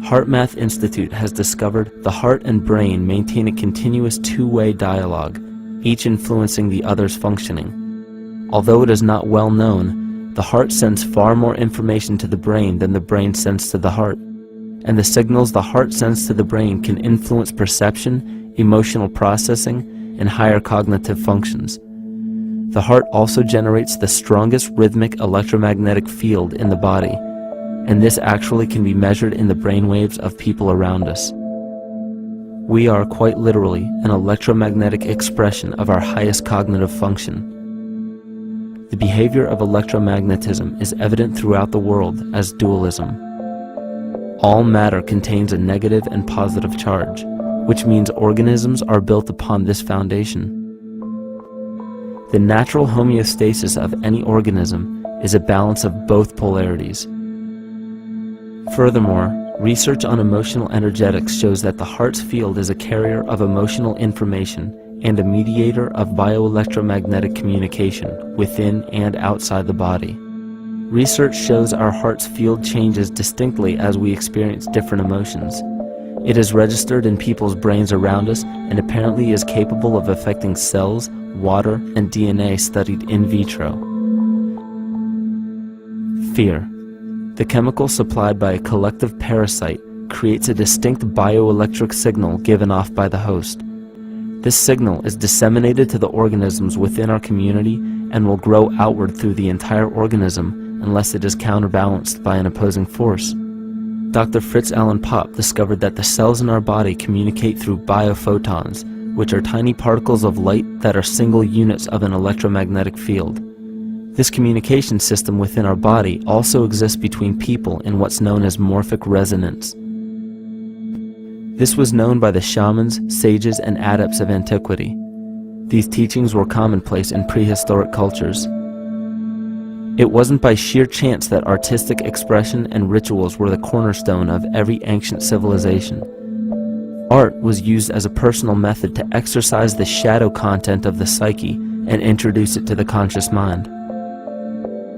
HeartMath Institute has discovered the heart and brain maintain a continuous two-way dialogue, each influencing the other's functioning. Although it is not well known, the heart sends far more information to the brain than the brain sends to the heart, and the signals the heart sends to the brain can influence perception, emotional processing, and higher cognitive functions. The heart also generates the strongest rhythmic electromagnetic field in the body, and this actually can be measured in the brainwaves of people around us. We are quite literally an electromagnetic expression of our highest cognitive function. The behavior of electromagnetism is evident throughout the world as dualism. All matter contains a negative and positive charge, which means organisms are built upon this foundation. The natural homeostasis of any organism is a balance of both polarities. Furthermore, research on emotional energetics shows that the heart's field is a carrier of emotional information and a mediator of bioelectromagnetic communication within and outside the body. Research shows our heart's field changes distinctly as we experience different emotions. It is registered in people's brains around us and apparently is capable of affecting cells, water, and DNA studied in vitro. Fear. The chemical supplied by a collective parasite creates a distinct bioelectric signal given off by the host. This signal is disseminated to the organisms within our community and will grow outward through the entire organism unless it is counterbalanced by an opposing force. Dr. Fritz Alan Popp discovered that the cells in our body communicate through biophotons, which are tiny particles of light that are single units of an electromagnetic field. This communication system within our body also exists between people in what's known as morphic resonance. This was known by the shamans, sages, and adepts of antiquity. These teachings were commonplace in prehistoric cultures. It wasn't by sheer chance that artistic expression and rituals were the cornerstone of every ancient civilization. Art was used as a personal method to exercise the shadow content of the psyche and introduce it to the conscious mind.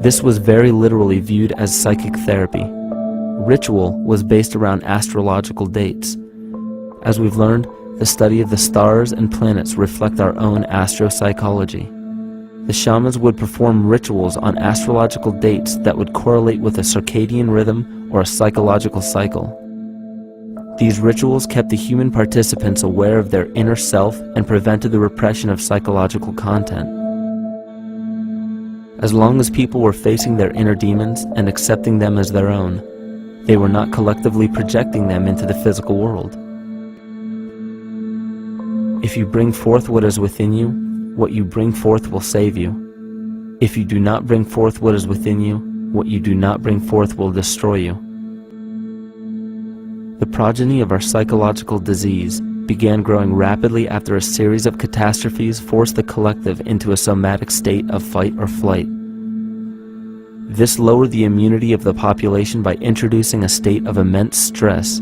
This was very literally viewed as psychic therapy. Ritual was based around astrological dates. As we've learned, the study of the stars and planets reflect our own astropsychology. The shamans would perform rituals on astrological dates that would correlate with a circadian rhythm or a psychological cycle. These rituals kept the human participants aware of their inner self and prevented the repression of psychological content. As long as people were facing their inner demons and accepting them as their own, they were not collectively projecting them into the physical world. If you bring forth what is within you, what you bring forth will save you. If you do not bring forth what is within you, what you do not bring forth will destroy you. The progeny of our psychological disease began growing rapidly after a series of catastrophes forced the collective into a somatic state of fight or flight. This lowered the immunity of the population by introducing a state of immense stress.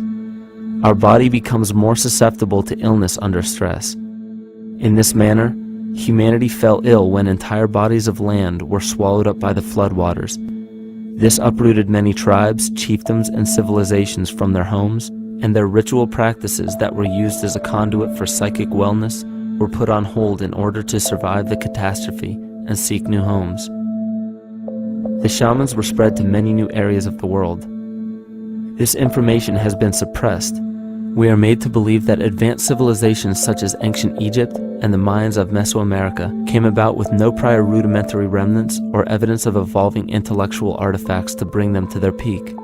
Our body becomes more susceptible to illness under stress. In this manner, humanity fell ill when entire bodies of land were swallowed up by the floodwaters. This uprooted many tribes, chiefdoms, and civilizations from their homes, and their ritual practices that were used as a conduit for psychic wellness were put on hold in order to survive the catastrophe and seek new homes. The shamans were spread to many new areas of the world. This information has been suppressed. We are made to believe that advanced civilizations such as ancient Egypt and the Mayans of Mesoamerica came about with no prior rudimentary remnants or evidence of evolving intellectual artifacts to bring them to their peak.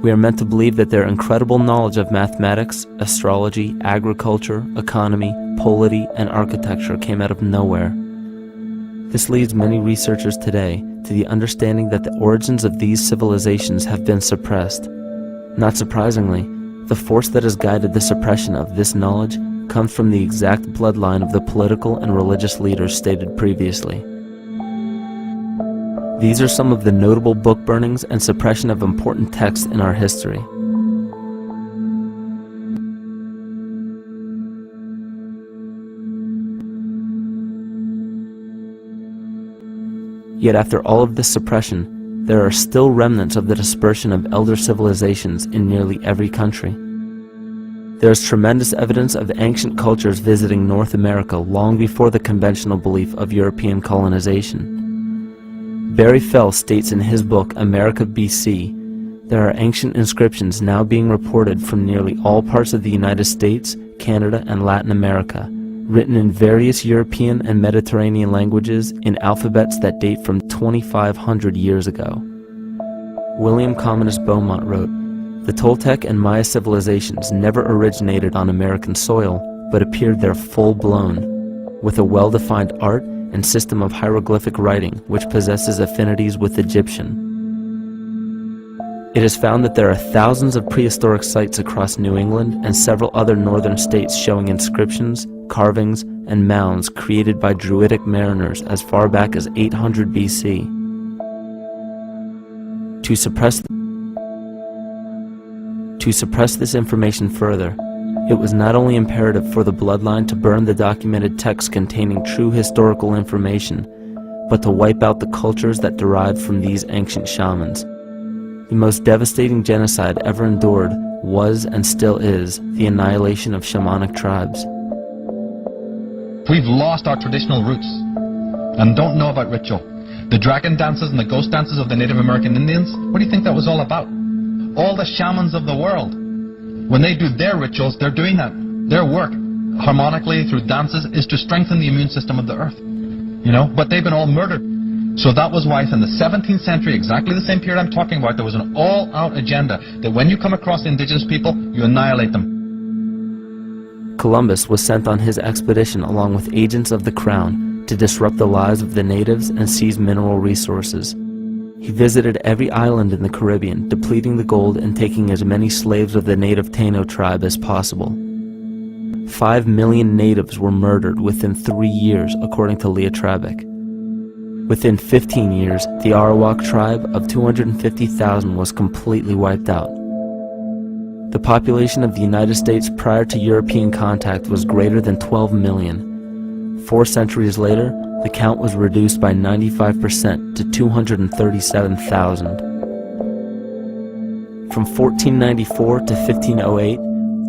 We are meant to believe that their incredible knowledge of mathematics, astrology, agriculture, economy, polity, and architecture came out of nowhere. This leads many researchers today to the understanding that the origins of these civilizations have been suppressed. Not surprisingly, the force that has guided the suppression of this knowledge comes from the exact bloodline of the political and religious leaders stated previously. These are some of the notable book burnings and suppression of important texts in our history. Yet after all of this suppression, there are still remnants of the dispersion of elder civilizations in nearly every country. There is tremendous evidence of ancient cultures visiting North America long before the conventional belief of European colonization. Barry Fell states in his book America BC, there are ancient inscriptions now being reported from nearly all parts of the United States, Canada, and Latin America, written in various European and Mediterranean languages in alphabets that date from 2,500 years ago. William Commonus Beaumont wrote, "The Toltec and Maya civilizations never originated on American soil, but appeared there full-blown, with a well-defined art and system of hieroglyphic writing which possesses affinities with Egyptian. It is found that there are thousands of prehistoric sites across New England and several other northern states showing inscriptions, carvings, and mounds created by Druidic mariners as far back as 800 BC. To suppress this information further, it was not only imperative for the bloodline to burn the documented texts containing true historical information, but to wipe out the cultures that derived from these ancient shamans. The most devastating genocide ever endured was and still is the annihilation of shamanic tribes. We've lost our traditional roots and don't know about ritual. The dragon dances and the ghost dances of the Native American Indians, what do you think that was all about? All the shamans of the world, when they do their rituals, they're doing that. Their work, harmonically through dances, is to strengthen the immune system of the earth. But they've been all murdered. So that was why in the 17th century, exactly the same period I'm talking about, there was an all-out agenda that when you come across indigenous people, you annihilate them. Columbus was sent on his expedition along with agents of the crown to disrupt the lives of the natives and seize mineral resources. He visited every island in the Caribbean, depleting the gold and taking as many slaves of the native Taino tribe as possible. 5 million natives were murdered within 3 years, according to Leah Trabeck. Within 15 years, the Arawak tribe of 250,000 was completely wiped out. The population of the United States prior to European contact was greater than 12 million. 4 centuries later, the count was reduced by 95% to 237,000. From 1494 to 1508,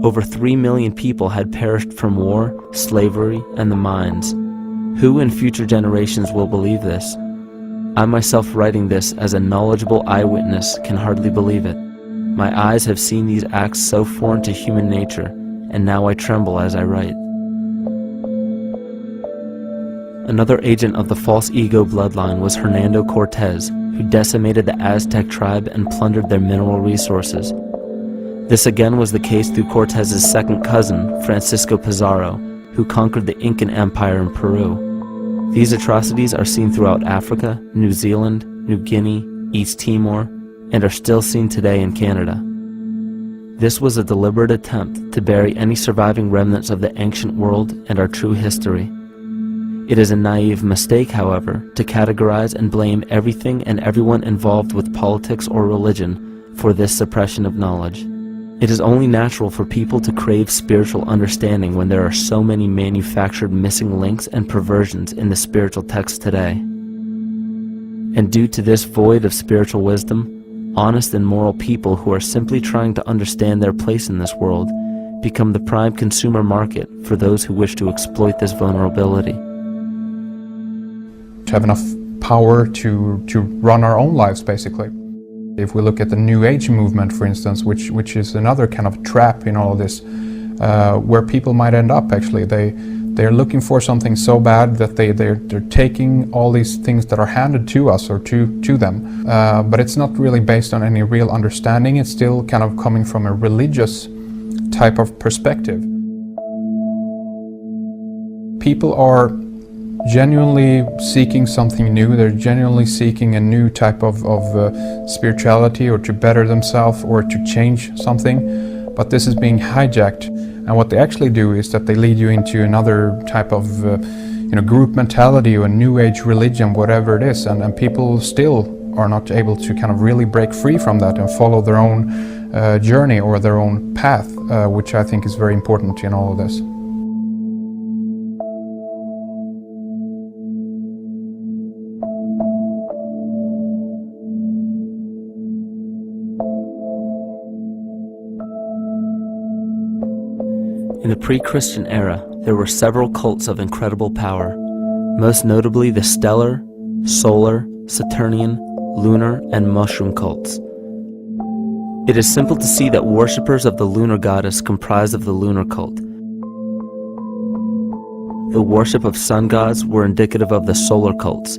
over 3 million people had perished from war, slavery, and the mines. Who in future generations will believe this? I myself, writing this as a knowledgeable eyewitness, can hardly believe it. My eyes have seen these acts so foreign to human nature, and now I tremble as I write. Another agent of the false ego bloodline was Hernando Cortez, who decimated the Aztec tribe and plundered their mineral resources. This again was the case through Cortez's second cousin, Francisco Pizarro, who conquered the Incan Empire in Peru. These atrocities are seen throughout Africa, New Zealand, New Guinea, East Timor, and are still seen today in Canada. This was a deliberate attempt to bury any surviving remnants of the ancient world and our true history. It is a naive mistake, however, to categorize and blame everything and everyone involved with politics or religion for this suppression of knowledge. It is only natural for people to crave spiritual understanding when there are so many manufactured missing links and perversions in the spiritual texts today. And due to this void of spiritual wisdom, honest and moral people who are simply trying to understand their place in this world become the prime consumer market for those who wish to exploit this vulnerability. To have enough power to run our own lives, basically. If we look at the New Age movement, for instance, which is another kind of trap in all of this, where people might end up actually. They're looking for something so bad that they're taking all these things that are handed to us or to them, but it's not really based on any real understanding. It's still kind of coming from a religious type of perspective. People are genuinely seeking something new. They're genuinely seeking a new type of spirituality, or to better themselves, or to change something, but this is being hijacked, and what they actually do is that they lead you into another type of group mentality or a new age religion, whatever it is, and people still are not able to kind of really break free from that and follow their own journey or their own path, which I think is very important in all of this. In the pre-Christian era, there were several cults of incredible power, most notably the stellar, solar, Saturnian, lunar, and mushroom cults. It is simple to see that worshippers of the lunar goddess comprised of the lunar cult. The worship of sun gods were indicative of the solar cults.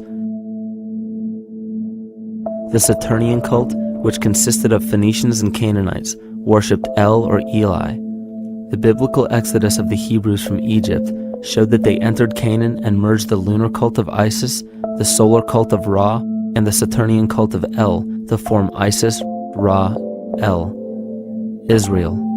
The Saturnian cult, which consisted of Phoenicians and Canaanites, worshipped El or Eli. The biblical exodus of the Hebrews from Egypt showed that they entered Canaan and merged the lunar cult of Isis, the solar cult of Ra, and the Saturnian cult of El to form Isis, Ra, El. Israel.